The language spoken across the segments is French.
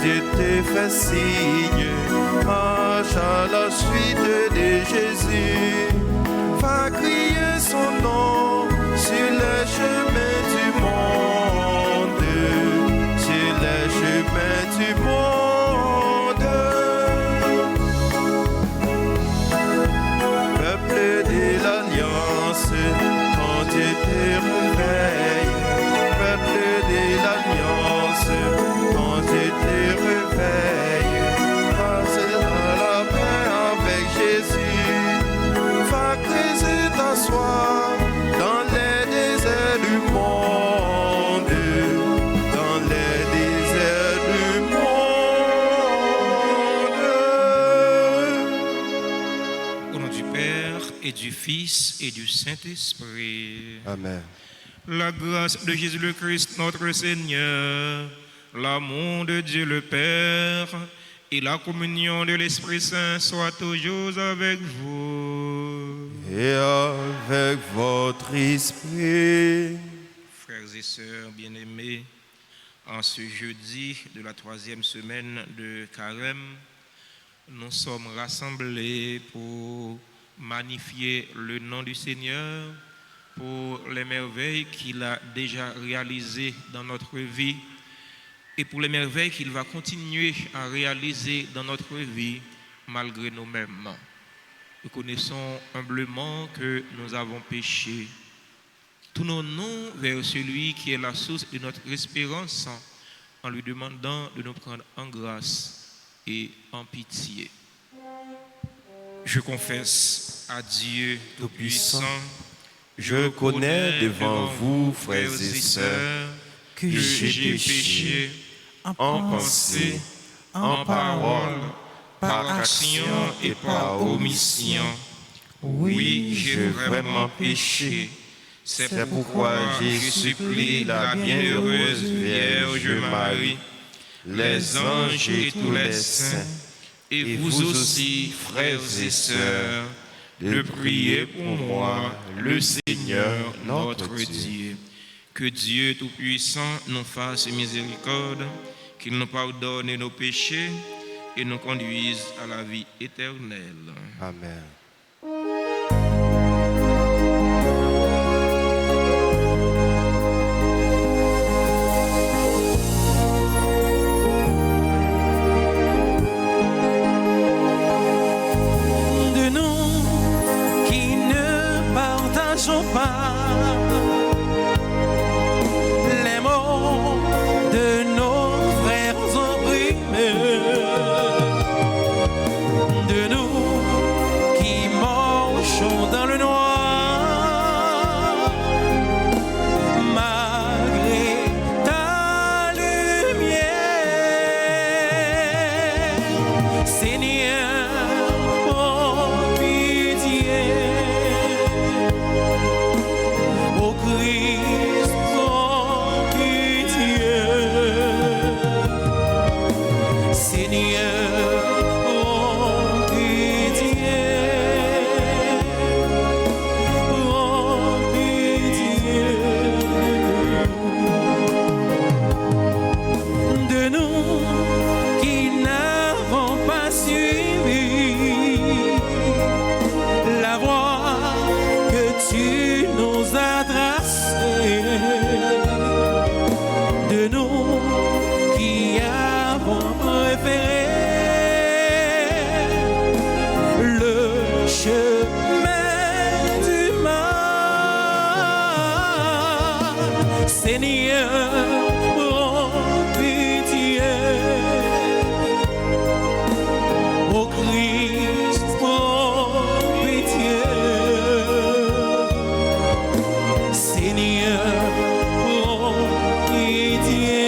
Dieu te fait signe, marche à la suite de Jésus. Va crier son nom sur les chemins du monde, sur les chemins du monde. Peuple de l'Alliance, quand Dieu te réveille, peuple de l'Alliance, quand Dieu te réveille, passe à la paix avec Jésus. Va creuser ta soie dans les déserts du monde, dans les déserts du monde. Au nom du Père et du Fils et du Saint-Esprit. Amen. La grâce de Jésus le Christ, notre Seigneur, l'amour de Dieu le Père et la communion de l'Esprit Saint soient toujours avec vous. Et avec votre esprit. Frères et sœurs bien-aimés, en ce jeudi de la 3e semaine de Carême, nous sommes rassemblés pour magnifier le nom du Seigneur, pour les merveilles qu'il a déjà réalisées dans notre vie et pour les merveilles qu'il va continuer à réaliser dans notre vie malgré nous-mêmes. Nous connaissons humblement que nous avons péché. Tournons-nous vers celui qui est la source de notre espérance en lui demandant de nous prendre en grâce et en pitié. Je confesse à Dieu Tout-Puissant, Je connais devant vous, frères et sœurs, que j'ai péché en pensée, en parole, par action et par omission. Oui, j'ai vraiment péché. C'est pourquoi j'ai supplié la bienheureuse Vierge Marie, les anges et tous les saints, et vous aussi, frères et sœurs, de prier pour moi, le Seigneur, notre Dieu. Que Dieu Tout-Puissant nous fasse miséricorde, qu'il nous pardonne nos péchés et nous conduise à la vie éternelle. Amen. De nous qui ne partageons pas les mots de nos frères opprimés, de nous qui marchons dans le noir, malgré ta lumière, Seigneur, oh pitié, ô Christ, oh pitié, Seigneur, oh pitié, oh pitié de nous qui n'avons pas suivi la voie que tu nous as tracée, de nous qui avons préféré le chemin du mal, Seigneur, oh pitié, ô Christ, oh pitié, Seigneur, oh pitié,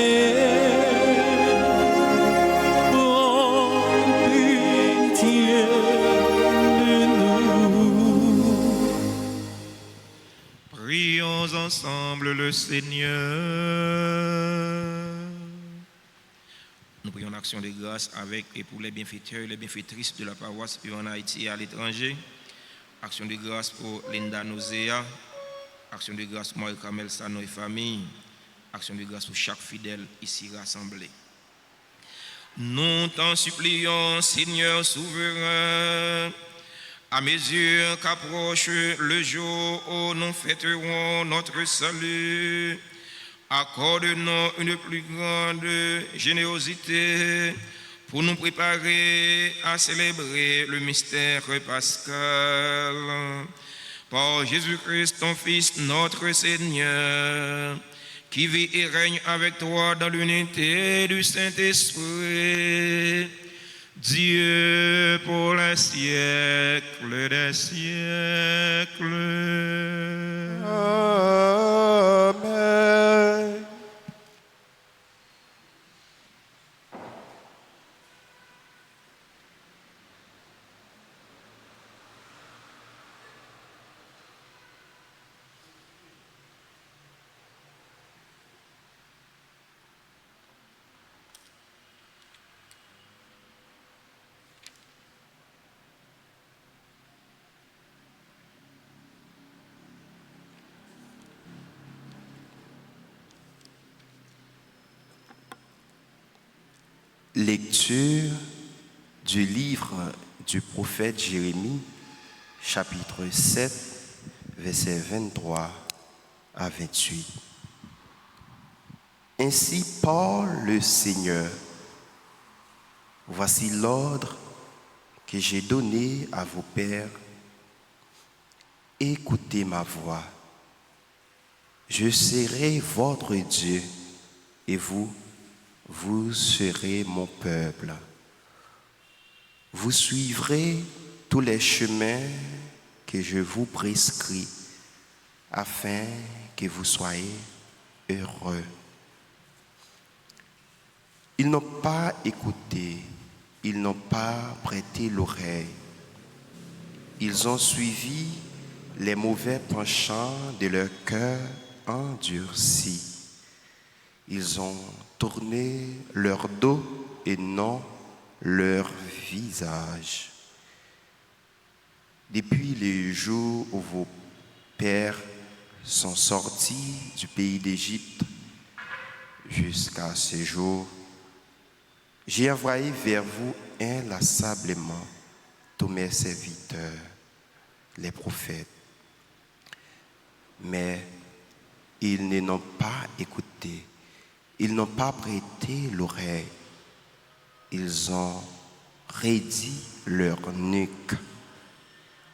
oh pitié de nous. Prions ensemble le Seigneur. Nous prions l'action de grâce avec et pour les bienfaiteurs et les bienfaitrices de la paroisse en Haïti et à l'étranger. Action de grâce pour Linda Nozea. Action de grâce pour Marie-Camel Sano et famille. Action de grâce pour chaque fidèle ici rassemblé. Nous t'en supplions, Seigneur souverain, à mesure qu'approche le jour où nous fêterons notre salut, accorde-nous une plus grande générosité pour nous préparer à célébrer le mystère pascal. Par Jésus-Christ, ton Fils, notre Seigneur, qui vit et règne avec toi dans l'unité du Saint-Esprit, Dieu pour les siècles des siècles. Amen. Lecture du livre du prophète Jérémie, chapitre 7, versets 23 à 28. Ainsi parle le Seigneur. Voici l'ordre que j'ai donné à vos pères. Écoutez ma voix. Je serai votre Dieu et vous serez mon peuple. Vous suivrez tous les chemins que je vous prescris afin que vous soyez heureux. Ils n'ont pas écouté, ils n'ont pas prêté l'oreille. Ils ont suivi les mauvais penchants de leur cœur endurci. Ils ont tourné leur dos et non leur visage. Depuis le jour où vos pères sont sortis du pays d'Égypte jusqu'à ce jour, j'ai envoyé vers vous inlassablement tous mes serviteurs, les prophètes. Mais ils ne l'ont pas écouté. Ils n'ont pas prêté l'oreille. Ils ont raidi leur nuque.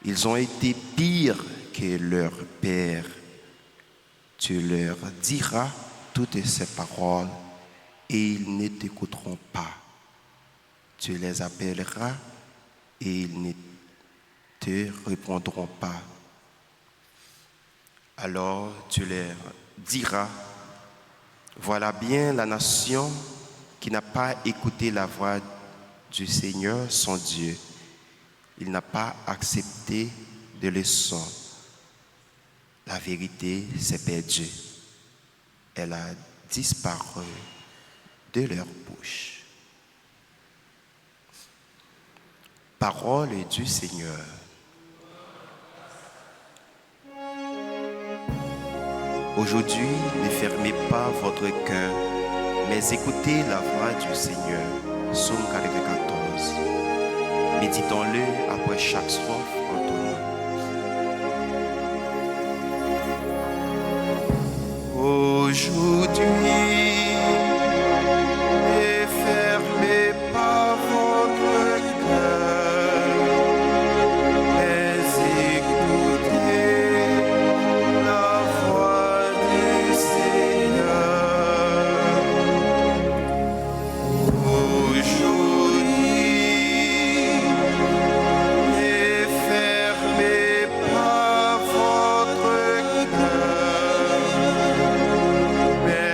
Ils ont été pires que leurs pères. Tu leur diras toutes ces paroles et ils ne t'écouteront pas. Tu les appelleras et ils ne te répondront pas. Alors tu leur diras: voilà bien la nation qui n'a pas écouté la voix du Seigneur, son Dieu. Il n'a pas accepté de leçon. La vérité s'est perdue. Elle a disparu de leur bouche. Parole du Seigneur. Aujourd'hui, ne fermez pas votre cœur, mais écoutez la voix du Seigneur. Psaume 94. Méditons-le après chaque strophe entonnée. Aujourd'hui, ne fermez pas votre cœur, mais écoutez la voix du Seigneur. Aujourd'hui, ne fermez pas votre cœur, mais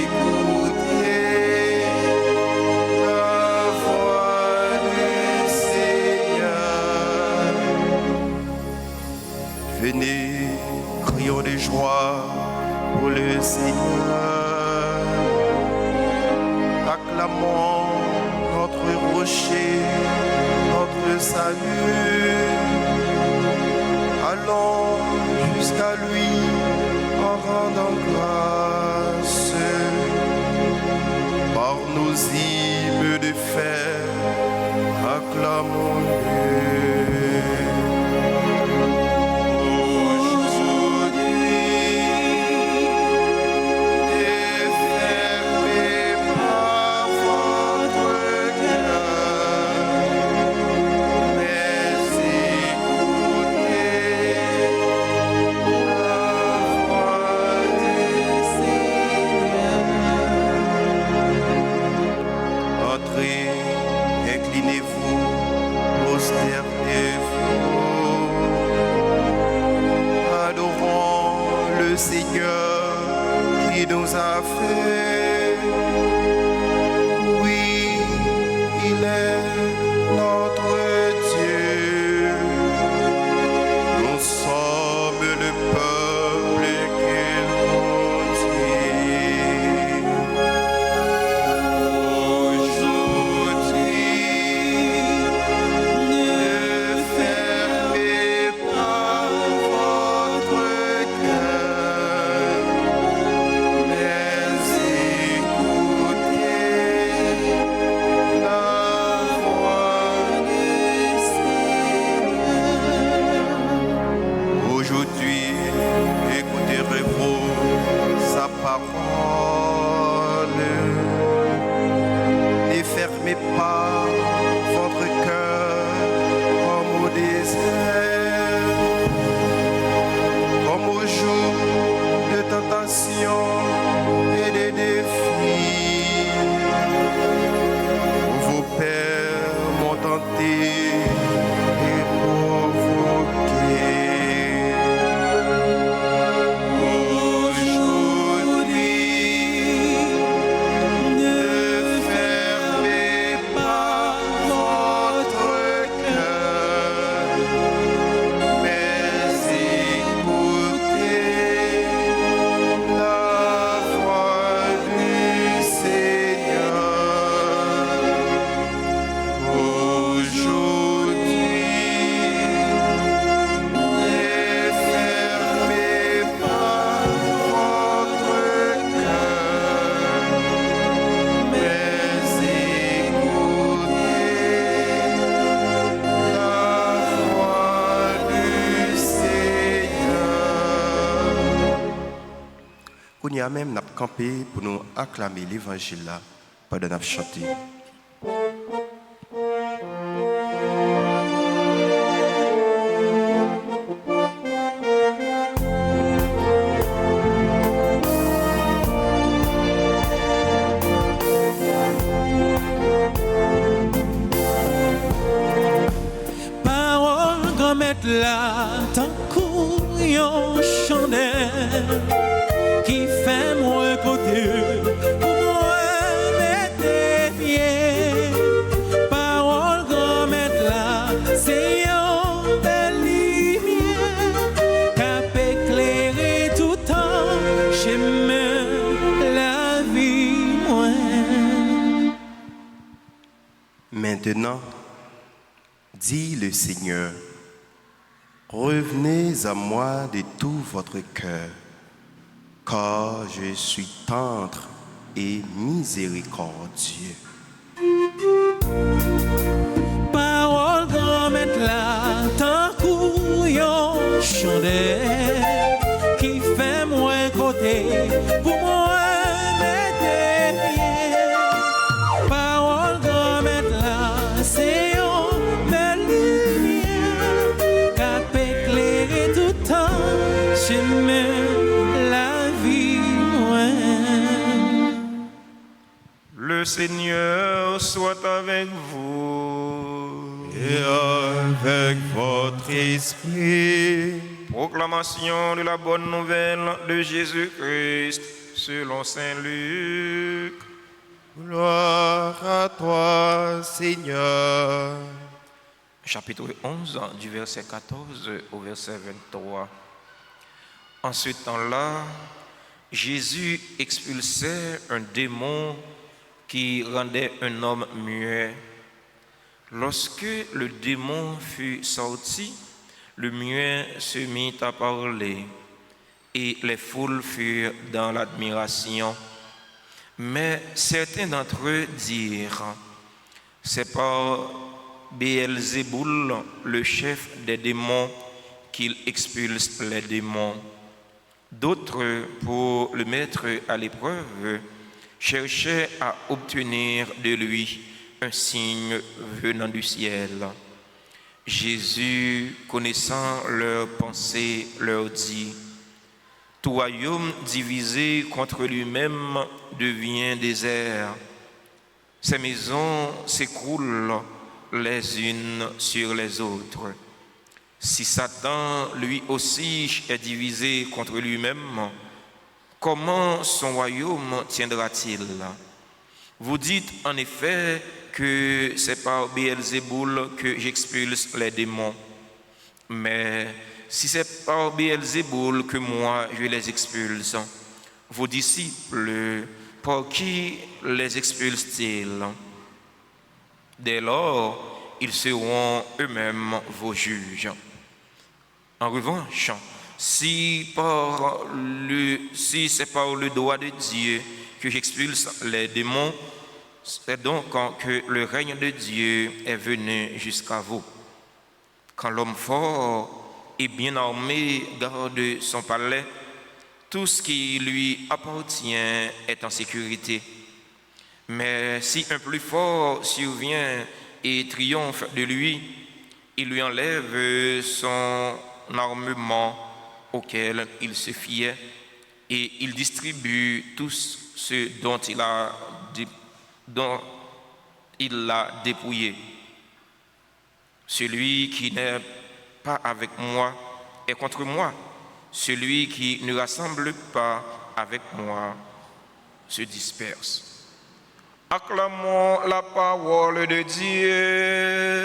écoutez la voix du Seigneur. Venez, crions de joie pour le Seigneur. Acclamons notre rocher, notre salut. Allons jusqu'à lui en rendant grâce. Par nos hymnes, On y a même n'a campé pour nous acclamer l'évangile là pendant nous chanter. Parole grand maître là, tant qu'on chandelle qui fait moi côté pour moi mettre pied. Parole grand maître là, c'est une belle lumière qui peut éclairer tout temps chemin la vie moi. Maintenant, dit le Seigneur, revenez à moi de tout votre cœur, car je suis tendre et miséricordieux. Parole grand maître là, tant couillon chandelle qui fait moins côté pour moi mettre pied. Parole grand maître là, c'est une belle lumière qui peut éclairer tout temps chemin la vie moi. Le Seigneur soit avec vous. Et avec votre esprit. Proclamation de la bonne nouvelle de Jésus-Christ selon Saint Luc. Gloire à toi, Seigneur. Chapitre 11, du verset 14 au verset 23. En ce temps-là, Jésus expulsait un démon qui rendait un homme muet. Lorsque le démon fut sorti, le muet se mit à parler et les foules furent dans l'admiration. Mais certains d'entre eux dirent, c'est par Béelzéboul, le chef des démons, qu'il expulse les démons. D'autres, pour le mettre à l'épreuve, cherchaient à obtenir de lui un signe venant du ciel. Jésus, connaissant leurs pensées, leur dit: tout royaume divisé contre lui-même devient désert. Ces maisons s'écroulent les unes sur les autres. Si Satan, lui aussi, est divisé contre lui-même, comment son royaume tiendra-t-il? Vous dites en effet que c'est par Béelzéboul que j'expulse les démons. Mais si c'est par Béelzéboul que moi je les expulse, vos disciples, par qui les expulsent-ils? Dès lors, ils seront eux-mêmes vos juges. En revanche, si c'est par le doigt de Dieu que j'expulse les démons, c'est donc que le règne de Dieu est venu jusqu'à vous. Quand l'homme fort et bien armé garde son palais, tout ce qui lui appartient est en sécurité. Mais si un plus fort survient et triomphe de lui, il lui enlève son armement auquel il se fiait et il distribue tout ce dont il l'a dépouillé. Celui qui n'est pas avec moi est contre moi. Celui qui ne rassemble pas avec moi se disperse. Acclamons la parole de Dieu.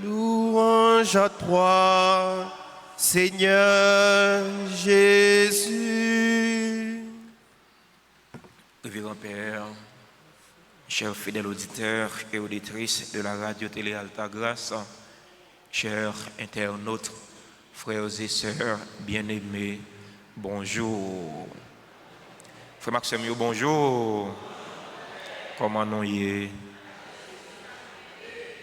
Louange à toi, Seigneur Jésus. Révérend Père, chers fidèles auditeurs et auditrices de la radio-télé Alta Grâce, chers internautes, frères et sœurs bien-aimés, bonjour. Frère Maxime, bonjour. Comment nous y est?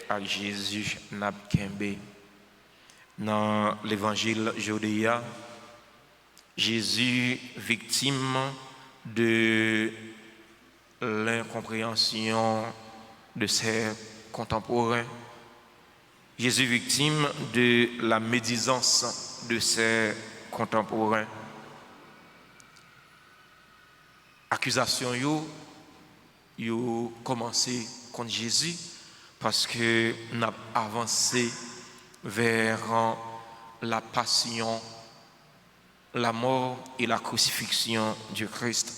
À Jésus Nabkembe. Dans l'évangile Jodéa, Jésus, victime de l'incompréhension de ses contemporains, Jésus, victime de la médisance de ses contemporains. Accusation yo commencé contre Jésus parce que nous avons avancé vers la passion, la mort et la crucifixion du Christ.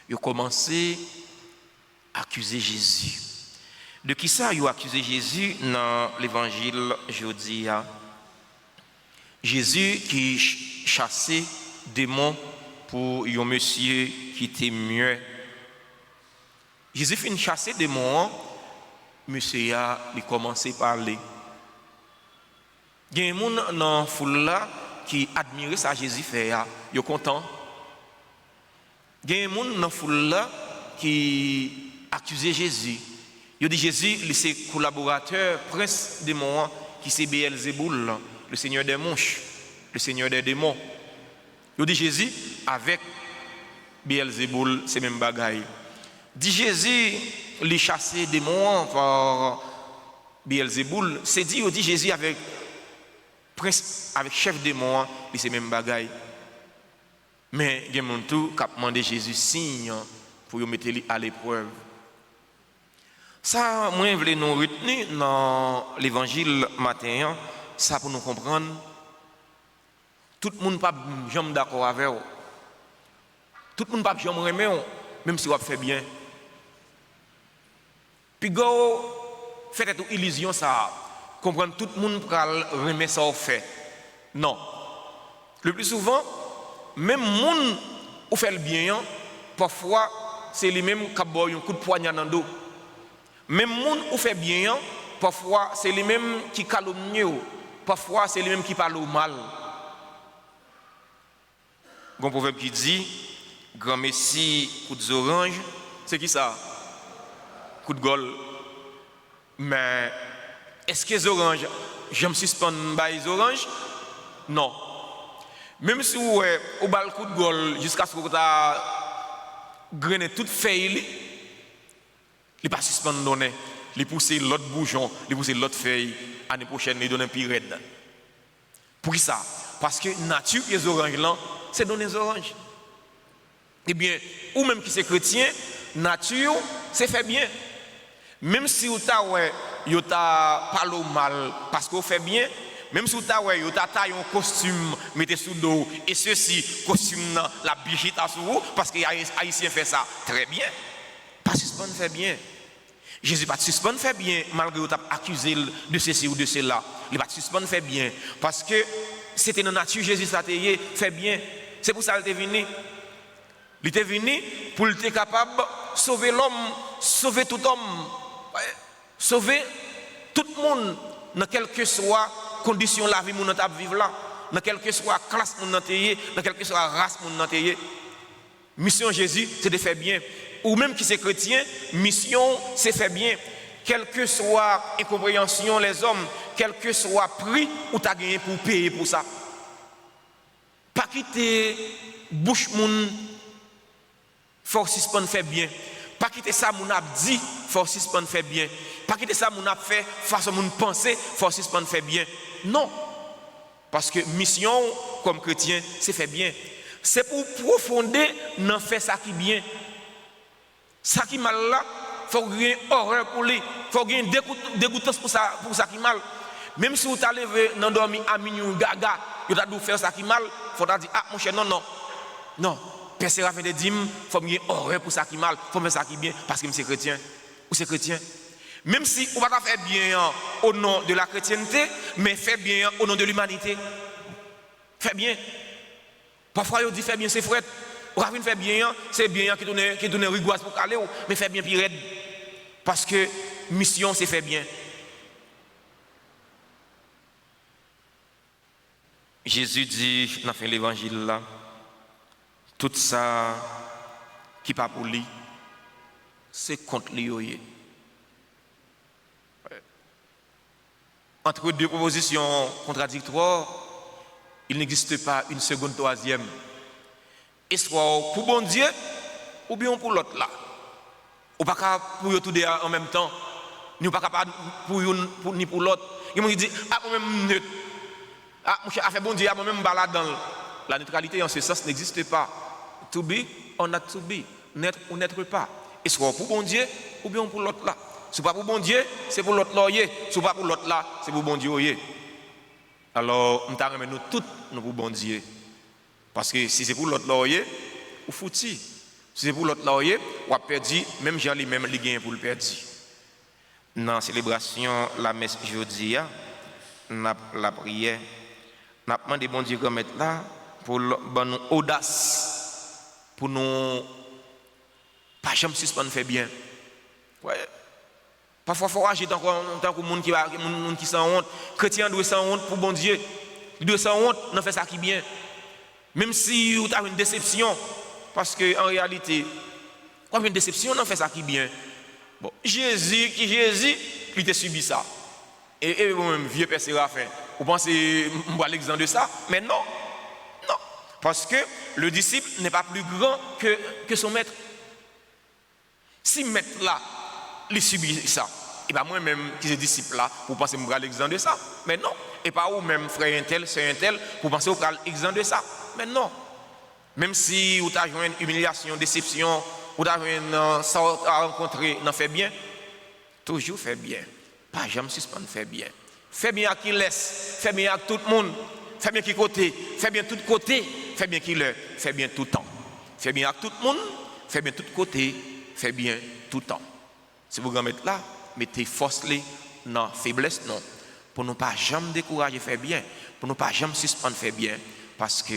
Ils ont commencé à accuser Jésus. De qui ça ils ont accusé Jésus dans l'évangile jeudi? Jésus qui chassait démons pour un monsieur qui était muet. Jésus finit chasser démons, monsieur a commencé à parler. Il y a des gens dans la foule là qui admirent ça Jésus fait, ils sont contents. Il y a des gens dans la foule là qui accusent Jésus. Ils disent Jésus, c'est collaborateur, prince démon, qui c'est Béelzéboul, le seigneur des mouches, le seigneur des démons. Ils disent Jésus, avec Béelzéboul, c'est même bagaille. Dit Jésus, les chasser démons par Béelzéboul, c'est dit, il dit Jésus avec prince, avec chef démon, c'est même bagaille. Mais il y a des gens qui ont demandé Jésus signe pour le mettre à l'épreuve. Ça, moi, je voulais nous retenir dans l'évangile matin, ça pour nous comprendre. Tout le monde n'est pas jamais d'accord avec vous. Tout le monde n'est pas jamais aimé, même si vous fait bien. Puis, faites une illusion, ça. Comprendre tout le monde pour remettre ça au fait. Non. Le plus souvent, même les gens qui font le bien, parfois, c'est les mêmes qui ont un coup de poignard dans le dos. Même les gens qui font bien, parfois, c'est les mêmes qui calomnient. Parfois, c'est les mêmes qui parlent mal. Il y a un proverbe qui dit, grand messie, coup d'orange, c'est qui ça? Coup de gueule. Mais Est-ce que les oranges, j'aime suspendre les oranges? Non. Même si vous avez le coup de gueule jusqu'à ce que vous avez grainé toute feuille, il ne pas suspendre donner. Il pousse l'autre bouchon, il pousse l'autre feuille, l'année prochaine, il donne un plus raide. Pour qui ça? Parce que la nature des oranges, là, c'est donner des oranges. Eh bien, ou même qui c'est chrétien, nature, c'est fait bien. Même si vous avez parlé mal parce que vous fait bien, même si vous avez taillé un costume, mettez sous dos, et ceci, costume, la bichite sur vous, parce que les Haïtiens font ça très bien. Pas suspendre fait bien. Jésus pas suspendre fait bien, malgré vous avez accusé de ceci ou de cela. Il pas suspendre fait bien. Parce que c'était dans la nature, Jésus fait bien. C'est pour ça qu'il est venu. Il était venu pour être capable de sauver l'homme, sauver tout homme, sauver tout le monde, dans quelle que soit condition la vie nous avons vivre là, dans quelle que soit classe nous avons, dans quelle que soit race nous avons. Mission Jésus, c'est de faire bien. Ou même qui c'est chrétien, mission, c'est faire bien. Quelle que soit incompréhension les hommes, quel que soit prix ou tu as gagné pour payer pour ça. Pas quitter bouche moun, faut suspendre faire bien. Pas quitter ça moun a dit, faut suspendre faire bien. Pas quitter ça moun a fait, façon moun penser, faut suspendre faire bien. Non. Parce que mission comme chrétien, c'est faire bien. C'est pour profonder dans faire ça qui bien. Ça qui mal là, faut gagner horreur pour lui, faut gagner dégoûtance pour ça qui mal. Même si vous t'as levé dans dormi à minuit gaga, vous t'as dû faire ça qui mal, faut dire ah mon cher non. Père Séraphin de dit faut gagner horreur pour ça qui mal, faut faire ça qui bien parce que c'est chrétien ou c'est chrétien. Même si on va pas faire bien au nom de la chrétienté, mais faire bien au nom de l'humanité. Fais bien. Parfois on dit faire bien c'est frère. Ou quand fait bien, c'est bien qui donne rigoise pour caler, mais fait bien pire. Parce que mission, c'est faire bien. Jésus dit dans l'évangile là, tout ça qui pas pour lui, c'est contre lui. Entre deux propositions contradictoires, il n'existe pas une seconde, troisième. Et soit pour bon Dieu ou bien pour l'autre là. Ou pas pour tout deux en même temps. Ni pas capable pour ni pour l'autre. Ils m'ont dit ah moi-même neutre. Ah mon cher a fait bon Dieu moi-même balade dans la neutralité en ce sens n'existe pas. To be or not to be, n'être ou n'être pas. Et soit pour bon Dieu ou bien pour l'autre là. Si pas pour bon Dieu, c'est pour l'autre là. Si pas pour l'autre là, c'est pour bon Dieu. Alors, nous t'arrêtons nous tous nous pour bon Dieu. Parce que si c'est pour l'autre laurier, ou foutu. Si c'est pour l'autre laurier, ou a perdu, même Jean lui-même, il gagne pour le perdre. Dans la célébration, la messe jeudi, la prière, nous avons demandé bon Dieu comme là pour nous audace, pour nous pas jamais suspendre faire bien. Ouais. Parfois, il faut agir tant que monde qui sans honte. Chrétien doit sans honte pour bon Dieu. Il doit sans honte, on fait ça qui bien. Même si vous avez une déception, parce qu'en réalité, quand vous avez une déception, on fait ça qui bien. Bon, Jésus, il a subi ça. Et vous-même, vieux Père Séraphin, vous pensez à l'exemple de ça? Mais non. Parce que le disciple n'est pas plus grand que son maître. Si le maître là, il subit ça, et pas moi-même qui suis disciple là, pour penser à l'exemple de ça. Mais non. Et pas vous-même, frère un tel, sœur un tel, pour penser à l'exemple de ça. Mais non. Même si vous avez une humiliation, déception, vous avez une sorte à rencontrer, n'en fait bien, toujours fait bien. Pas jamais suspendre, fait bien. Fait bien à qui laisse, fait bien à tout le monde, fait bien qui côté, fait bien tout côté, fait bien qui le, fait bien tout temps. Fait bien à tout le monde, fait bien tout côté, fait bien tout temps. Si vous mettez là, mettez force dans la faiblesse, non. Pour ne pas jamais décourager, faire bien. Pour ne pas jamais suspendre, faire bien. Parce que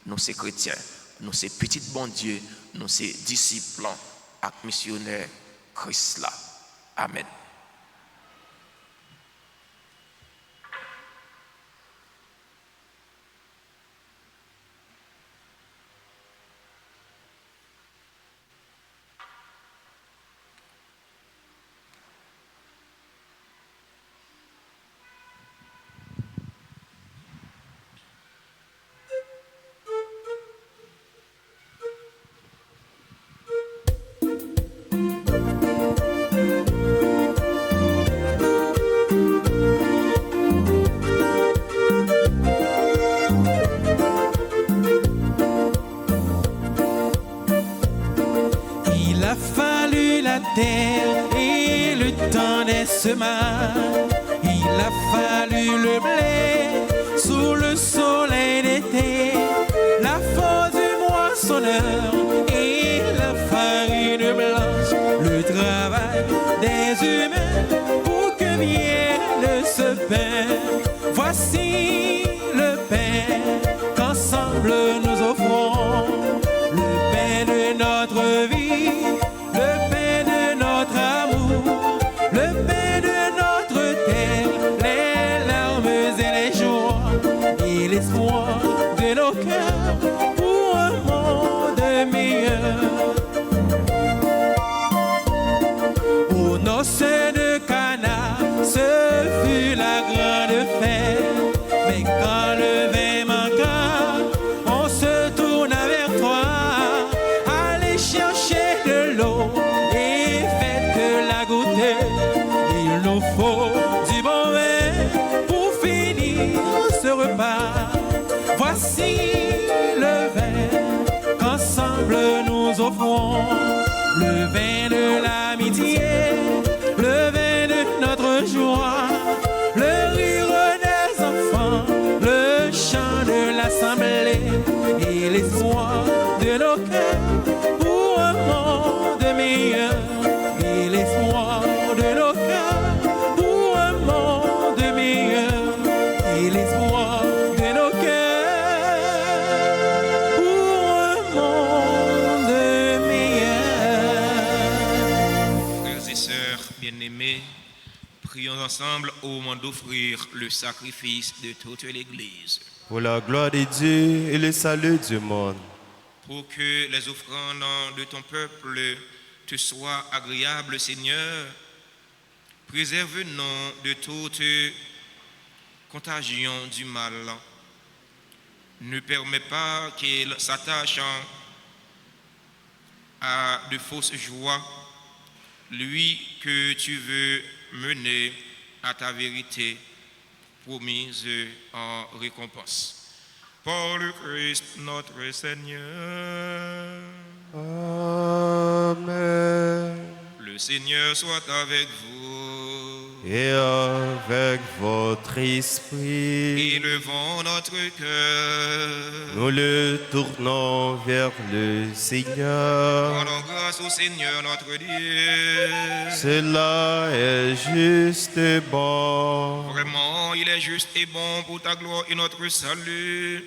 nous sommes chrétiens, nous sommes petits bon Dieu, nous sommes disciples et missionnaires Christ là. Amen. terre et le temps des semaines. Il a fallu le blé sous le soleil d'été, la force du moissonneur et la farine blanche, le travail des humains pour que vienne ce pain. Voici le pain qu'ensemble nous offrons, le pain de notre vie, le pain de notre amour, le pain de notre terre, les larmes et les joies et l'espoir de nos cœurs pour un monde meilleur. Aux noces de Cana, ce fut la grande fête, mais quand le vin manqua, on se tourna vers toi. Allez chercher de l'eau et faites la goûter. Il nous faut du bon vin pour finir ce repas. Voici le vin qu'ensemble nous offrons, le vin de l'amitié, le vin de notre joie, le rire des enfants, le chant de l'assemblée et l'espoir de nos cœurs pour un monde meilleur, et l'espoir de nos cœurs pour un monde meilleur, et l'espoir de nos cœurs pour un monde meilleur. Frères et sœurs bien-aimés, prions ensemble au moment d'offrir le sacrifice de toute l'Église. Pour la gloire de Dieu et le salut du monde. Pour que les offrandes de ton peuple te soient agréables, Seigneur, préserve-nous de toute contagion du mal. Ne permets pas qu'il s'attache à de fausses joies, lui que tu veux mener à ta vérité promise en récompense. Par le Christ notre Seigneur. Amen. Le Seigneur soit avec vous. Et avec votre esprit, Élevons notre cœur. nous le tournons vers le Seigneur. Rendons grâce au Seigneur notre Dieu. Cela est juste et bon. Vraiment, il est juste et bon pour ta gloire et notre salut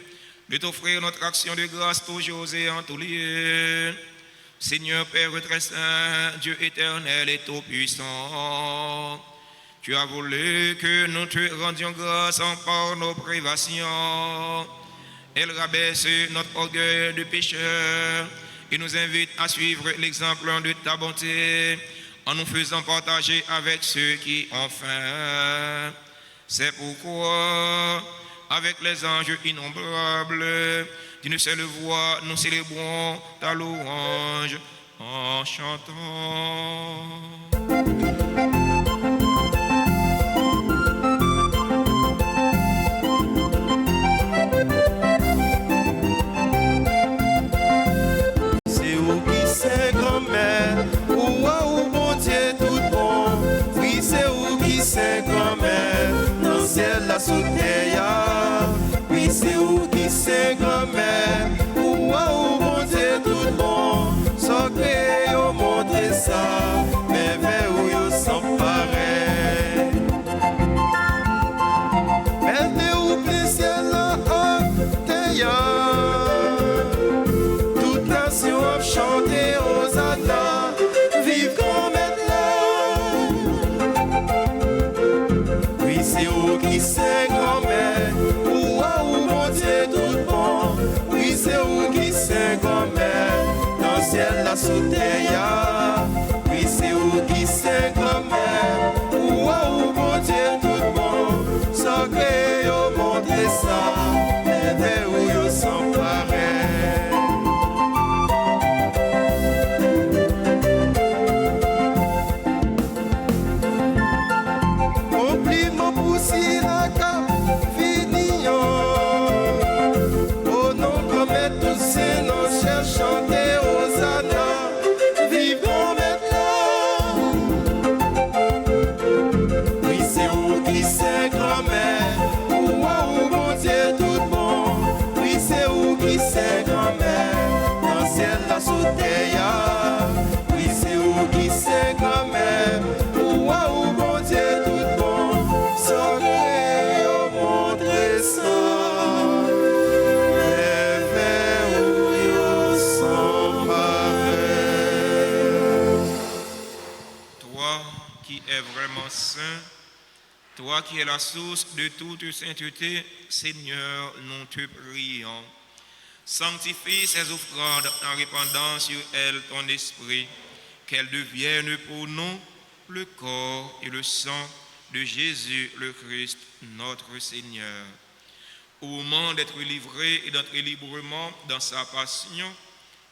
de t'offrir notre action de grâce toujours et en tout lieu. Seigneur Père très saint, Dieu éternel et tout-puissant, tu as voulu que nous te rendions grâce en par nos privations. Elle rabaisse notre orgueil de pécheur et nous invite à suivre l'exemple de ta bonté en nous faisant partager avec ceux qui ont faim. C'est pourquoi, avec les anges innombrables, d'une seule voix, nous célébrons ta louange en chantant. C'est où qui c'est grand-mère, ou bon Dieu tout bon. Oui, c'est où qui c'est grand-mère, dans le ciel la sous terre. Oui, c'est où qui c'est grand-mère, ou bon Dieu tout bon. Sacré au montrer ça, mais vers où yo sans pareil. Mettez où plein ciel là, toute nation a chanté aux Adam, vive comme elle là. Oui, c'est où qui c'est grand-mère, ou mon Dieu tout bon. Oui, c'est où qui c'est grand-mère, dans le ciel la sous terre. Oui, c'est où qui c'est grand-mère, ou mon Dieu tout bon. Sacré au monde et ça, mais vers où yo sans pareil. Oublie mon poussi la cap fini. Oh non, commet tous ces noms, cherche chanter aux annas. Vive c'est grand-mère, dans le ciel la sous terre. Oui, c'est où qui c'est grand-mère, ou bon Dieu tout bon, sauver au montre ça. Est vraiment saint, toi qui es la source de toute sainteté, Seigneur, nous te prions. Sanctifie ces offrandes en répandant sur elles ton esprit, qu'elles deviennent pour nous le corps et le sang de Jésus le Christ, notre Seigneur. Au moment d'être livré et d'entrer librement dans sa passion,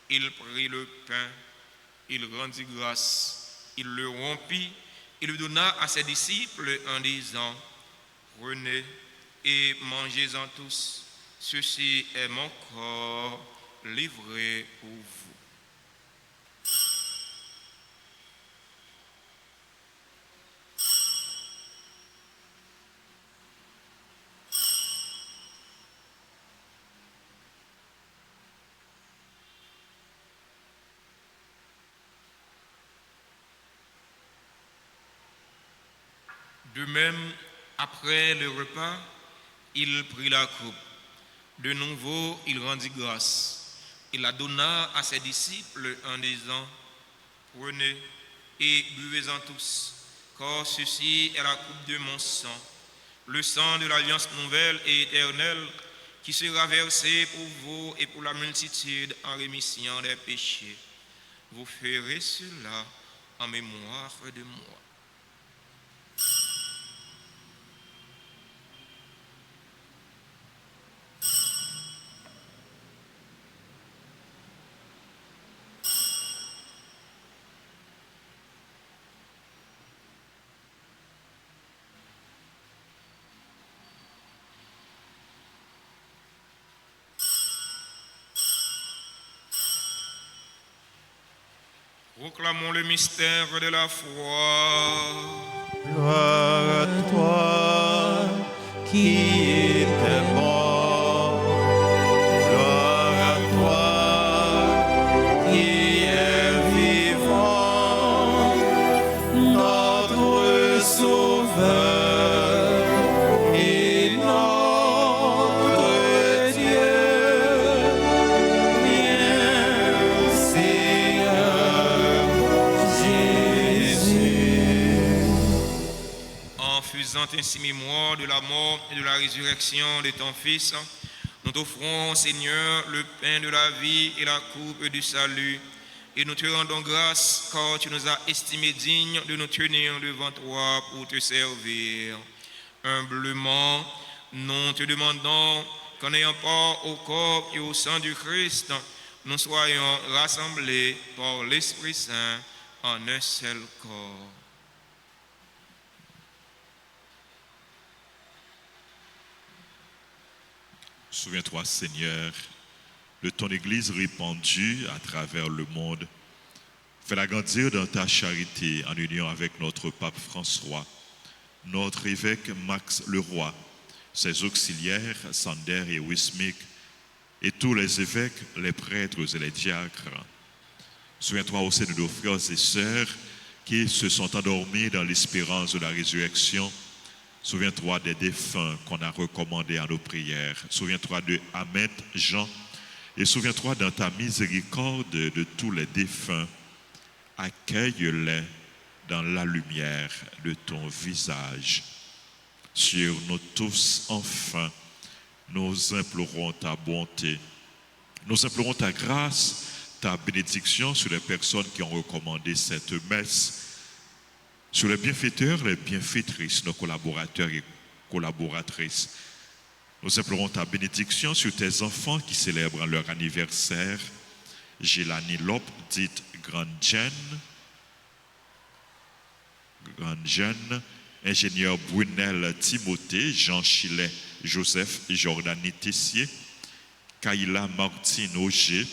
il prit le pain, il rendit grâce, il le rompit, il le donna à ses disciples en disant, prenez et mangez-en tous, ceci est mon corps livré pour vous. De même, après le repas, il prit la coupe. De nouveau, il rendit grâce. Il la donna à ses disciples en disant, prenez et buvez-en tous, car ceci est la coupe de mon sang, le sang de l'alliance nouvelle et éternelle, qui sera versé pour vous et pour la multitude en rémission des péchés. Vous ferez cela en mémoire de moi. Proclamons le mystère de la foi. Gloire à toi qui était mort. Gloire à toi qui est vivant. Notre Sauveur et notre Dieu. Viens, Seigneur Jésus. En faisant ainsi mémoire de la mort et de la résurrection de ton Fils, nous t'offrons, Seigneur, le pain de la vie et la coupe du salut. Et nous te rendons grâce car tu nous as estimés dignes de nous tenir devant toi pour te servir. Humblement, nous te demandons qu'en ayant part au corps et au sang du Christ, nous soyons rassemblés par l'Esprit Saint en un seul corps. Souviens-toi, Seigneur, de ton Église répandue à travers le monde. Fais-la grandir dans ta charité en union avec notre pape François, notre évêque Max Leroy, ses auxiliaires Sander et Wismik, et tous les évêques, les prêtres et les diacres. Souviens-toi aussi de nos frères et sœurs qui se sont endormis dans l'espérance de la résurrection. Souviens-toi des défunts qu'on a recommandés à nos prières. Souviens-toi de Ahmed, Jean, et souviens-toi dans ta miséricorde de tous les défunts. Accueille-les dans la lumière de ton visage. Sur nous tous, enfin, nous implorons ta bonté. Nous implorons ta grâce, ta bénédiction sur les personnes qui ont recommandé cette messe, sur les bienfaiteurs, les bienfaitrices, nos collaborateurs et collaboratrices. Nous implorons ta bénédiction sur tes enfants qui célèbrent leur anniversaire. Gélanie Lop, dite Grande Jeanne, ingénieur Brunel Timothée, Jean Chilet, Joseph Jordani Tessier, Kaila Martine Auger,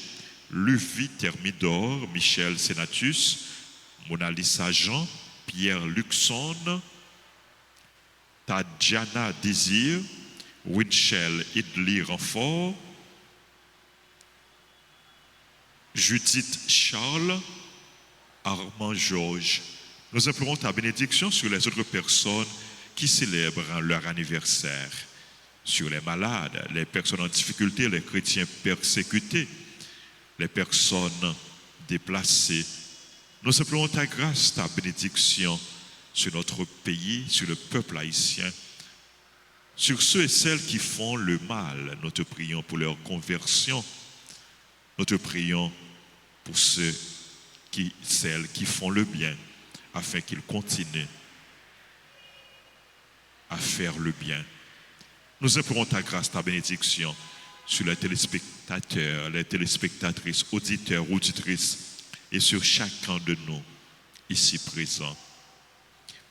Luvi Thermidor, Michel Senatus, Mona Lisa Jean, Pierre Luxon, Tadjana Désir, Winchell Idli Renfort, Judith Charles, Armand Georges. Nous implorons ta bénédiction sur les autres personnes qui célèbrent leur anniversaire, sur les malades, les personnes en difficulté, les chrétiens persécutés, les personnes déplacées. Nous implorons ta grâce, ta bénédiction sur notre pays, sur le peuple haïtien, sur ceux et celles qui font le mal. Nous te prions pour leur conversion. Nous te prions pour celles qui font le bien, afin qu'ils continuent à faire le bien. Nous implorons ta grâce, ta bénédiction sur les téléspectateurs, les téléspectatrices, auditeurs, auditrices, et sur chacun de nous ici présents.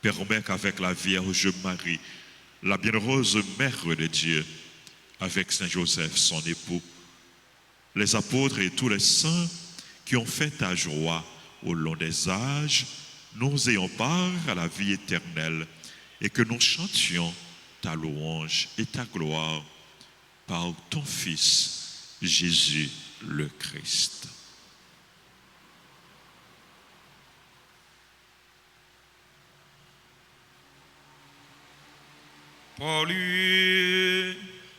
Permets qu'avec la Vierge Marie, la bienheureuse Mère de Dieu, avec Saint Joseph, son époux, les apôtres et tous les saints qui ont fait ta joie au long des âges, nous ayons part à la vie éternelle et que nous chantions ta louange et ta gloire par ton Fils, Jésus le Christ. Par lui,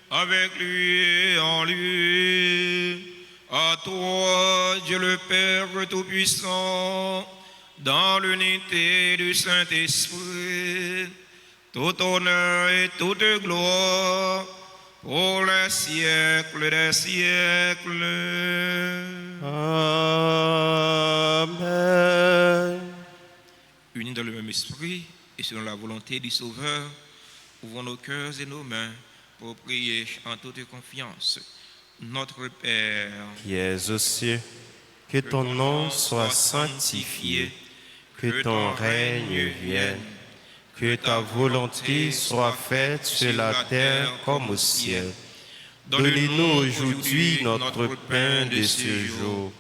avec lui et en lui, à toi, Dieu le Père Tout-Puissant, dans l'unité du Saint-Esprit, tout honneur et toute gloire, pour les siècles des siècles. Amen. Unis dans le même esprit et selon la volonté du Sauveur, ouvrons nos cœurs et nos mains pour prier en toute confiance. Notre Père, Qui es aux cieux, que ton nom soit sanctifié, que ton règne vienne, que ta volonté soit faite sur la terre comme au ciel. Donnez-nous aujourd'hui notre pain de ce jour.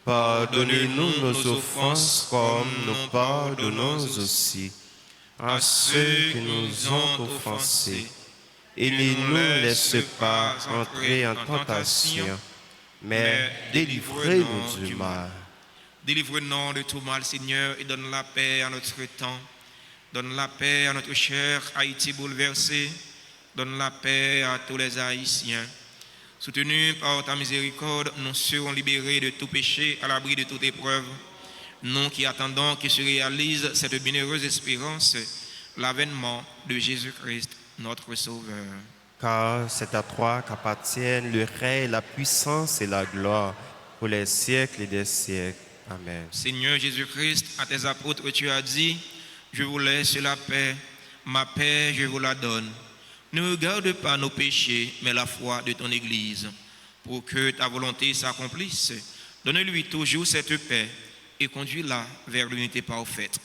Pardonnez-nous nos offenses comme nous pardonnons aussi à ceux qui nous ont offensés. Et ne nous laisse pas entrer en tentation, mais délivrez-nous du mal. délivre-nous de tout mal, Seigneur, et donne la paix à notre temps. Donne la paix à notre cher Haïti bouleversé. Donne la paix à tous les Haïtiens. Soutenus par ta miséricorde, nous serons libérés de tout péché, à l'abri de toute épreuve. Nous qui attendons que se réalise cette bienheureuse espérance, l'avènement de Jésus-Christ, notre Sauveur. Car c'est à toi qu'appartiennent le règne, la puissance et la gloire pour les siècles et des siècles. Amen. Seigneur Jésus-Christ, à tes apôtres, tu as dit, je vous laisse la paix, ma paix je vous la donne. Ne regarde pas nos péchés, mais la foi de ton Église. Pour que ta volonté s'accomplisse, donne-lui toujours cette paix et conduis-la vers l'unité parfaite.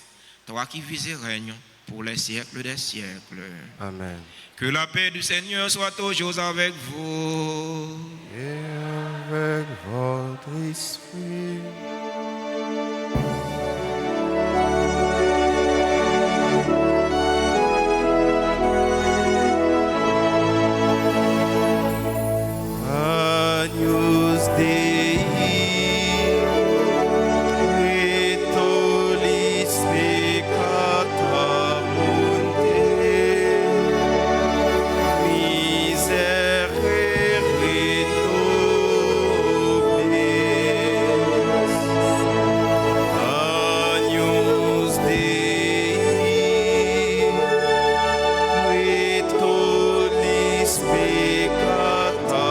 Toi qui vis et règnes pour les siècles des siècles. Amen. Que la paix du Seigneur soit toujours avec vous. Et avec votre esprit. Agnus Dei, qui tollis peccata mundi, miserere nobis. Agnus Dei, qui tollis peccata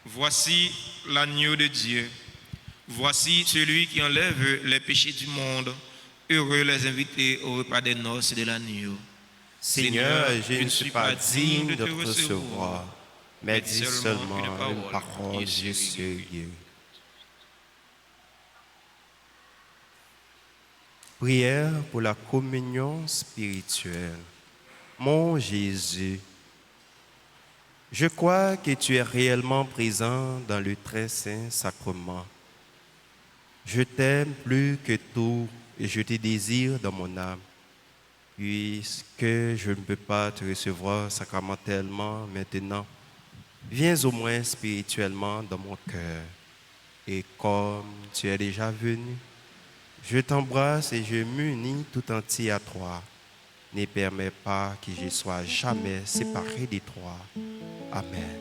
Voici l'agneau de Dieu. Voici celui qui enlève les péchés du monde. Heureux les invités au repas des noces de l'agneau. Seigneur, je ne suis pas digne de te recevoir, mais dis seulement une parole, je serai guéri. Prière pour la communion spirituelle. Mon Jésus, je crois que tu es réellement présent dans le très saint sacrement. Je t'aime plus que tout et je te désire dans mon âme. Puisque je ne peux pas te recevoir sacramentellement maintenant, viens au moins spirituellement dans mon cœur. Et comme tu es déjà venu, je t'embrasse et je m'unis tout entier à toi. Ne permets pas que je sois jamais séparé de toi. Amen.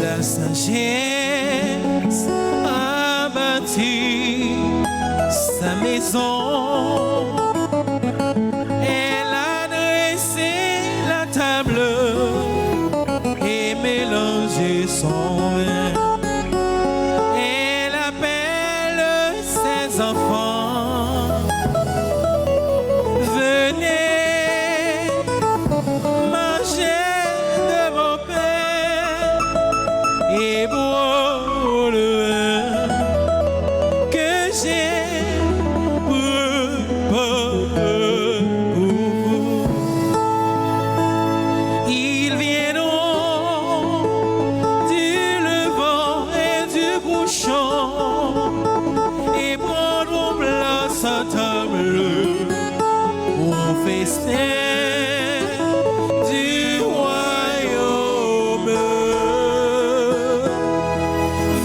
La sagesse a bâti sa maison. Elle a dressé la table et mélangé son vin. Elle appelle ses enfants. Venez manger de mon pain et boire le vin que j'ai préparé pour vous. Ils viendront du levant et du couchant et prendront place à table au festin du royaume.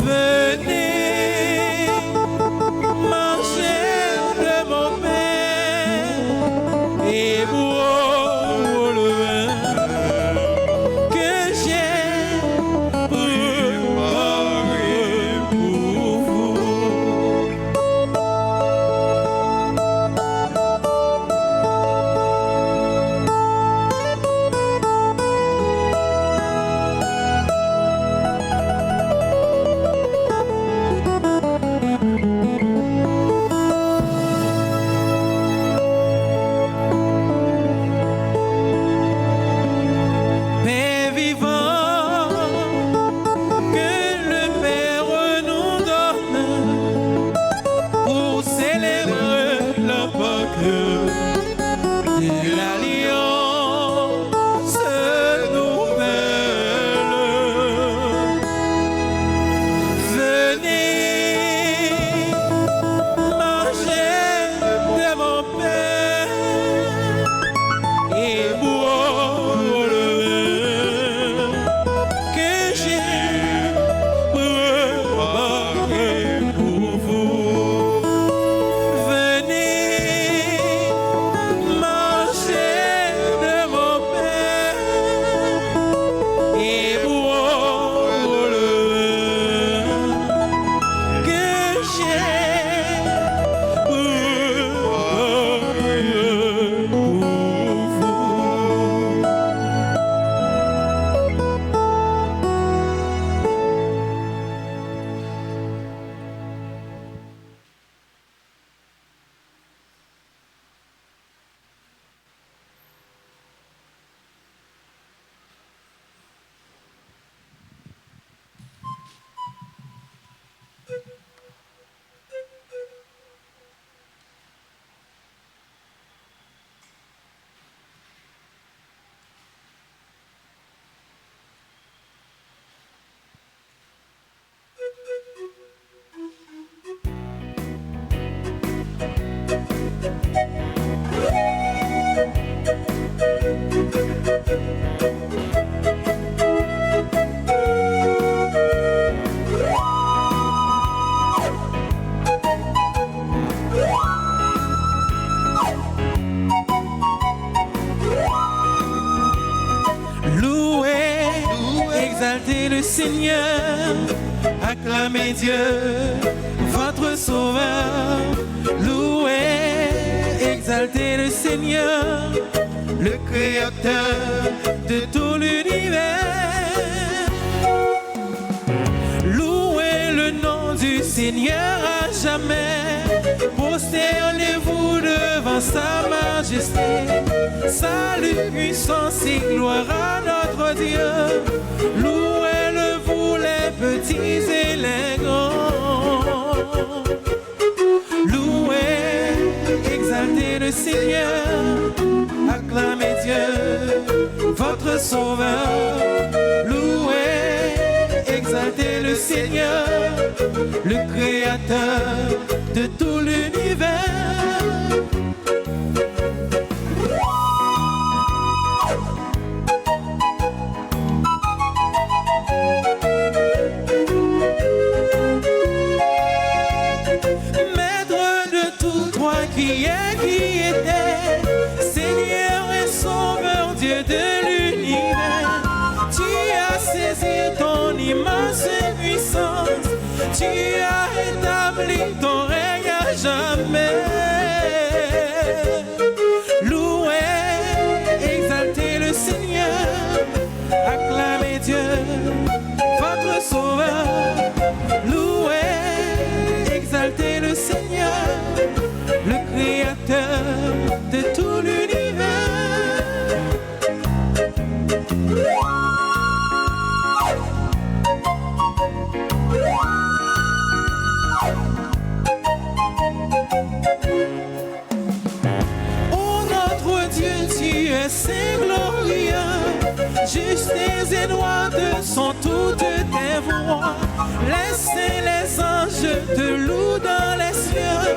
Venez manger de mon pain et boire le vin que j'ai préparé pour vous. Père vivant, que le Père nous donne pour célébrer la Pâque de l'Alliance nouvelle. Venez manger de mon pain et boire le vin que j'ai préparé pour vous. Venez manger de mon pain et boire le vin que j'ai préparé pour vous. Louez, exaltez le Seigneur, acclamez Dieu, votre Sauveur. Louez, exaltez le Seigneur, le Créateur de tout l'univers. Louez le nom du Seigneur à jamais, prosternez-vous devant sa majesté. Salut, puissance et gloire à notre Dieu. Louez-le vous les petits et les grands. Louez, exaltez le Seigneur, acclamez Dieu, votre Sauveur. Louez, exaltez le Seigneur, le Créateur de tout l'univers. Qui est, qui était, Seigneur et Sauveur, Dieu de l'univers. Tu as saisi ton immense puissance, tu as établi ton règne à jamais. Louez, exaltez le Seigneur, acclamez Dieu, votre Sauveur. Louez, exaltez le Seigneur, le Créateur de tout l'univers. Oh notre Dieu, tu es si glorieux, justes et droites sont toutes tes voies. Les saints, les anges te louent dans les cieux,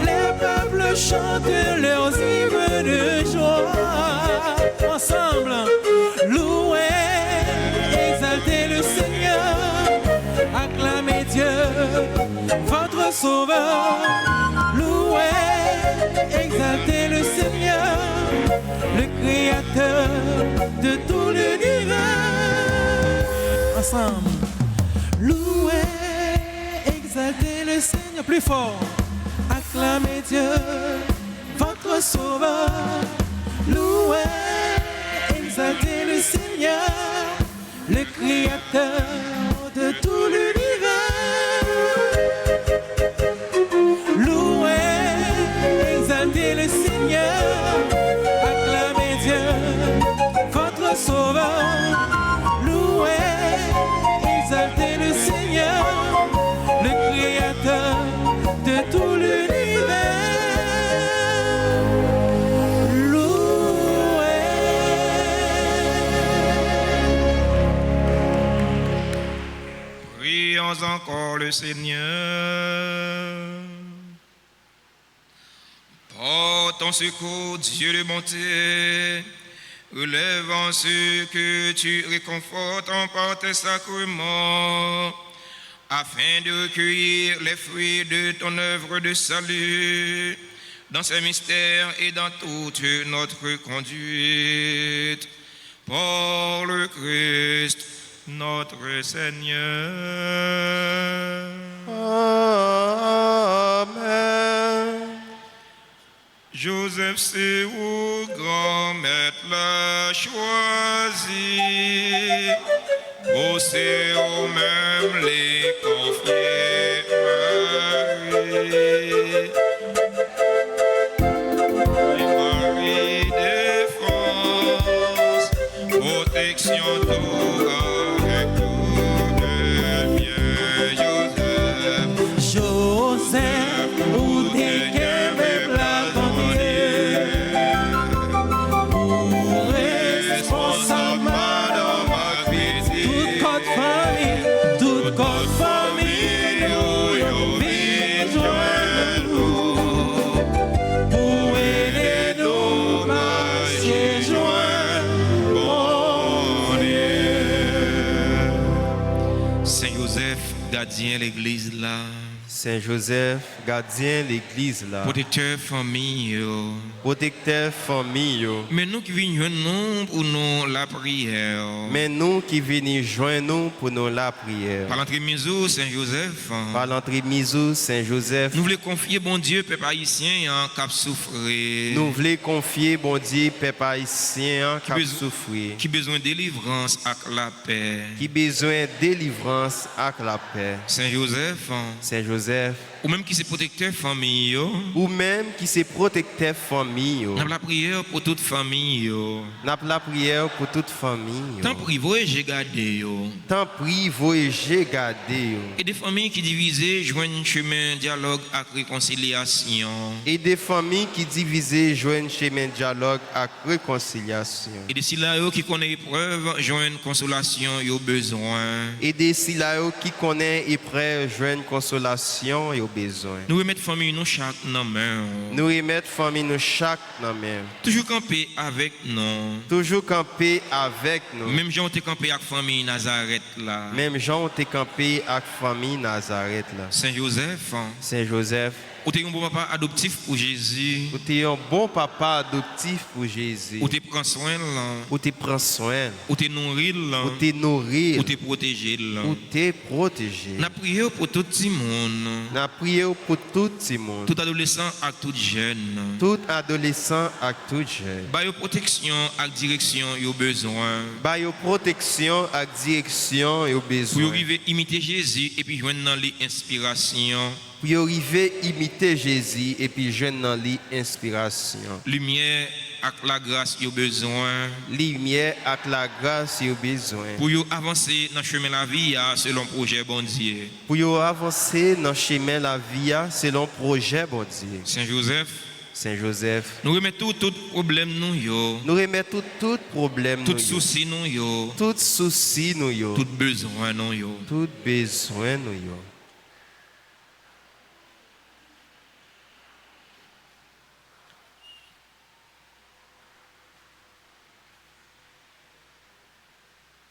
les peuples chantent leurs hymnes de joie. Ensemble, louez, exaltez le Seigneur, acclamez Dieu, votre Sauveur. Louez, exaltez le Seigneur, le Créateur de tout l'univers. Ensemble, louez, exaltez le Seigneur, plus fort. Acclamez Dieu, votre Sauveur. Louez, exaltez le Seigneur, le Créateur de tout l'univers. Louez, exaltez le Seigneur, acclamez Dieu, votre Sauveur. Louez, exaltez le Seigneur, le Créateur de tout l'univers. Prions encore le Seigneur. Porte ton secours, Dieu de bonté, relèvant ceux que tu réconfortes par tes sacrements, afin de recueillir les fruits de ton œuvre de salut, dans ces mystères et dans toute notre conduite. Par le Christ, notre Seigneur. Amen. Joseph Séou, grand maître, l'a choisi. Au Séou même les confiés Marie. Marie défense, protection Torah. Saint Joseph, gardien l'église là, protecteur famille, protecteur famille, mais nous qui venons nous pour nous la prière. mais nous qui venons joindre nous pour nous la prière. Par l'entremise Saint-Joseph, Par l'entremise Saint-Joseph, nous voulons confier bon Dieu, peuple haïtien, en cap souffrir. nous voulons confier bon Dieu peuple haïtien qui a besoin- souffrir, Qui besoin de délivrance avec la paix. qui besoin de délivrance avec la paix. Saint-Joseph, Saint-Joseph, ou même qui c'est protecteur famille, ou même qui c'est protecteur famille, nous la prière pour toute famille. n'a la prière pour toute famille. Tant privé, j'ai gardé. Tant prie, voyagez, gardez. Et des familles qui divisées joignent chemin dialogue avec réconciliation. Et des familles qui divisées joignent chemin dialogue avec réconciliation. Et des silayo qui connaissent épreuve joignent consolation et au besoin. Et des silayo qui connaissent épreuve joignent consolation et au besoin. Nous remettons famille nous chaque dans main. Nous remettons famille nous chaque dans même. Toujours camper avec nous. Toujours camper avec nous. Même gens ont campé avec famille Nazareth là. Même Jean t'es campé avec famille Nazareth là. Saint-Joseph, Saint-Joseph, ou t'es un bon papa adoptif pour Jésus. ou t'es un bon papa adoptif pour Jésus. Ou t'es prend soin là. Ou t'es prends soin. Ou t'es nourri là. Ou t'es nourri. Ou t'es protégé là. Ou t'es protégé. N'a prié pour tout le monde. N'a prié pour tout le monde. Tout adolescent et tout jeune. Tout adolescent et tout jeune. Ba yo protection et direction yo besoin. Ba yo protection et direction et au Pour yo besoin. arriver imiter Jésus et puis joindre dans les inspirations. Pour y arriver imiter Jésus et puis jeune dans l'inspiration. Lumière avec la grâce yo besoin. Lumière avec la grâce et au besoin. Pour yo avancer dans le chemin de la vie selon projet bon Dieu. Pour y avancer dans le chemin la vie selon projet bon Dieu. Saint-Joseph, Saint-Joseph, nous remettons tout problème nous yo. nous remettons tout problème Tout nous yo. souci nous yo. Tout souci nous yo. Tout besoin nous yo. Tout besoin nous yo.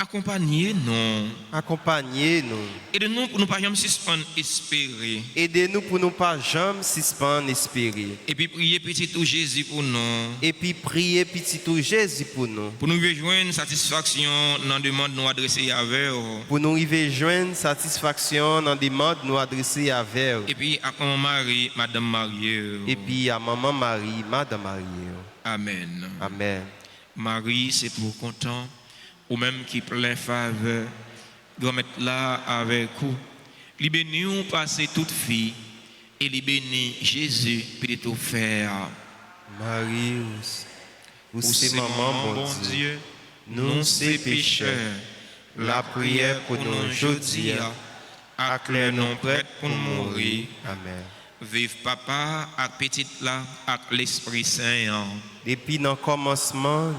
Accompagnez-nous. Accompagnez-nous. Aidez-nous pour nous pas jamais suspendre espérer. Aidez-nous pour nous pas jamais suspendre espérer. Et puis prier petit tout Jésus pour nous. Et puis prier petit tout Jésus pour nous. Pour nous rejoindre satisfaction dans la demande nous adresser avec. Pour nous arriver joindre satisfaction dans des demandes nous adresser avec. Et puis à mon mari, Madame Marie. Et puis à maman Marie, Madame Marie. Amen. Amen. Marie, c'est pour content. Ou même qui plein faveur. Doit mettre là avec vous. Li béni ou passer toute fille. Et li béni Jésus peut tout faire. Marie, vous c'est maman bon Dieu. Nous c'est pécheurs. La prière pour nous aujourd'hui. Acclare nous prêts pour mourir. Amen. Vive papa avec petite là avec l'Esprit Saint. Depuis dans le commencement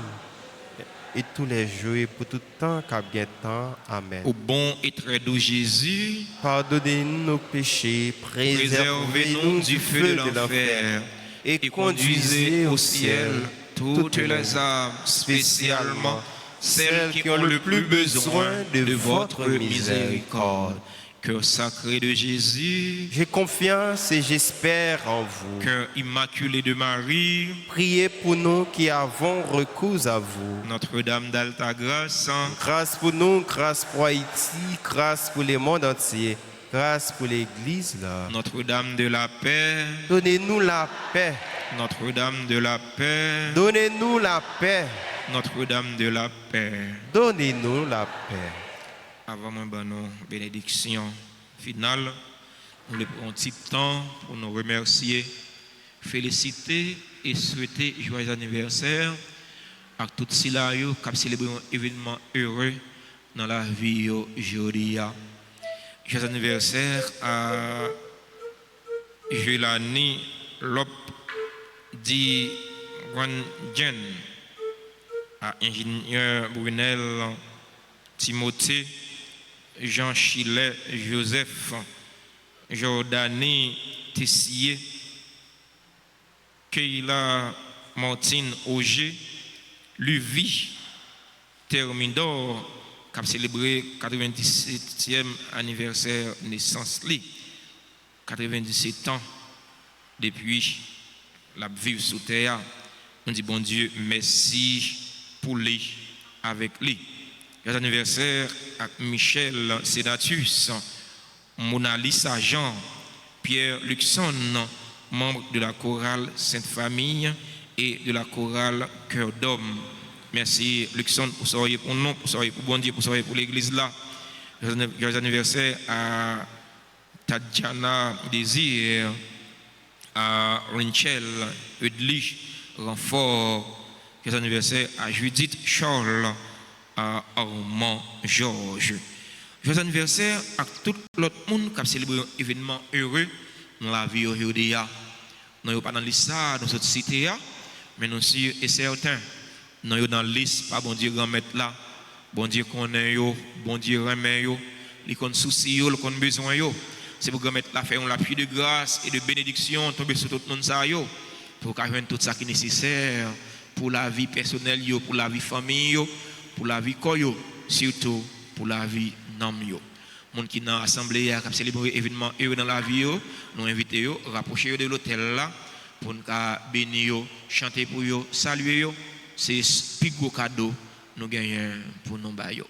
et tous les jours et pour tout temps qu'à bien temps. Amen. Au bon et très doux Jésus, Pardonnez-nous nos péchés, préservez-nous préservez-nous du feu de l'enfer et et conduisez au ciel toutes les âmes, spécialement celles qui ont le plus besoin de votre miséricorde. Cœur sacré de Jésus, J'ai confiance et j'espère en vous. cœur immaculé de Marie, Priez pour nous qui avons recours à vous. Notre-Dame d'Alta Grâce, Grâce pour nous, grâce pour Haïti, grâce pour le monde entier, grâce pour l'Église là. Notre-Dame de la paix, Donnez-nous la paix. Notre-Dame de la paix, Donnez-nous la paix. Notre-Dame de la paix. Donnez-nous la paix. Avant mon bénédiction finale, nous le prenons un petit temps pour nous remercier, féliciter et souhaiter joyeux anniversaire à tous ceux qui célébrent un événement heureux dans la vie aujourd'hui. Joyeux anniversaire à Jelani Lop Di Wanjen, à ingénieur Brunel Timothée, Jean Chilet Joseph, Jordanie Tessier, Keila Martine Auger, Luvi Thermidor, qui a célébré 97e anniversaire de naissance, 97 ans depuis la vie sous terre. On dit, bon Dieu, merci pour lui, avec lui. Joyeux anniversaire à Michel Sénatus, Mona Lisa Jean, Pierre Luxon, membre de la chorale Sainte-Famille et de la chorale Cœur d'Homme. Merci Luxon pour soyez pour nous, pour soyez pour bon Dieu, pour soyez pour l'église là. Joyeux anniversaire à Tadjana Désir, à Rinchel Udlich Renfort. Joyeux anniversaire à Judith Charles, à Armand Georges. Joyeux anniversaire à tout l'autre monde qui a célébré un événement heureux dans la vie aujourd'hui. Nous sommes pas dans la liste de notre cité, mais nous sommes certains. Nous sommes dans la liste, pas bon Dieu grand maître là, bon Dieu connaît yo, bon Dieu remet yo, il connaît souci yo, il connaît besoin yo. C'est pour grand maître là faire un appui de grâce et de bénédiction tomber sur tout le monde ça yo, pour qu'on ait tout ça qui est nécessaire pour la vie personnelle yo, pour la vie famille yo, pour la vie koyo, surtout pour la vie nam yo. Monde qui dans l'assemblée qui a célébré événement heureux dans la vie yo, nous inviter yo rapprocher de l'hôtel là pour nous bénir yo, chanter pour yo, saluer yo. C'est plus gros cadeau nous gagnons pour nous bailler.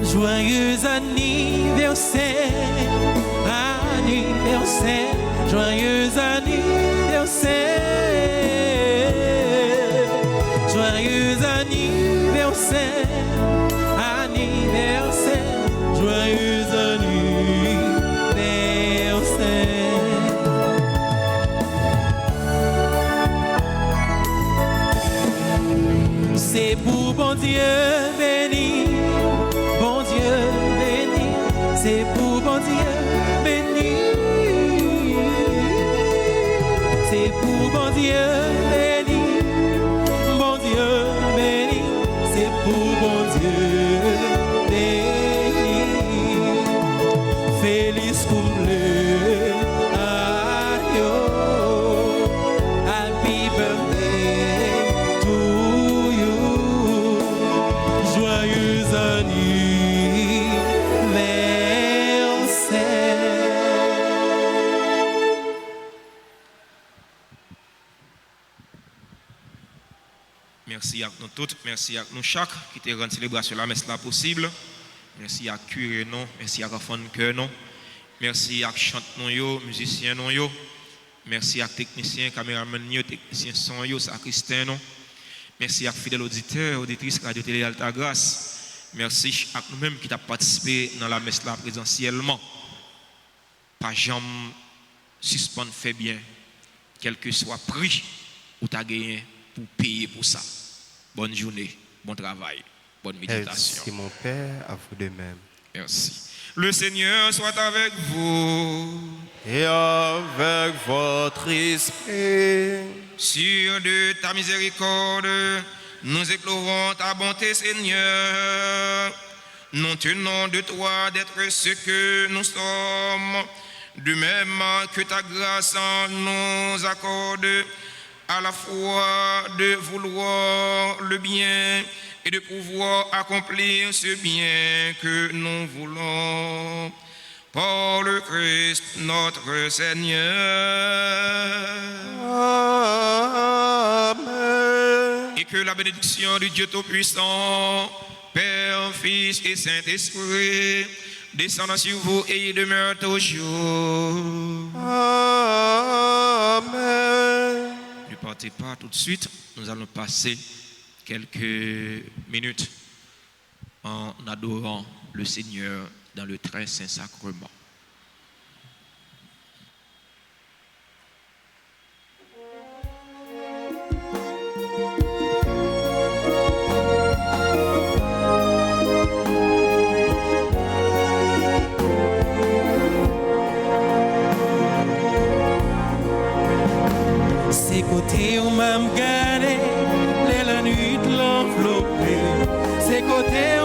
Joyeux anniversaire, anniversaire, joyeux anniversaire, joyeux anniversaire, anniversaire, joyeux anniversaire. C'est pour bon Dieu béni. Bon Dieu béni, c'est pour bon Dieu béni. C'est pour bon Dieu béni, bon Dieu béni, c'est pour bon Dieu béni. Feliz cumpleaños, happy birthday to you, joyeux Merci à nous toutes, merci à nous chaque qui te rend célébration la messe là possible. Merci à curé non, merci à enfant cœur non. Merci à chante non yo, musicien non yo. Merci à technicien, caméraman yo, technicien son yo, sacristain non. Merci à fidèles auditeurs, auditrices Radio Télé Alta Grâce. Merci à nous-mêmes qui t'a participé dans la messe là présentiellement. Pas jamais suspendre fait bien, quel que soit prix ou t'as gagné pour payer pour ça. Bonne journée, bon travail, bonne méditation. Merci mon Père, à vous de même. Merci. Le Seigneur soit avec vous. Et avec votre esprit. Sur de ta miséricorde, nous éplorons ta bonté, Seigneur. Nous tenons de toi d'être ce que nous sommes, de même que ta grâce nous accorde à la fois de vouloir le bien et de pouvoir accomplir ce bien que nous voulons. Par le Christ notre Seigneur. Amen. Et que la bénédiction du Dieu Tout-Puissant, Père, Fils et Saint-Esprit, descende sur vous et demeure toujours. Amen. Ne partez pas tout de suite, nous allons passer quelques minutes en adorant le Seigneur dans le très saint sacrement. C'est côté où m'a gagné, la nuit côté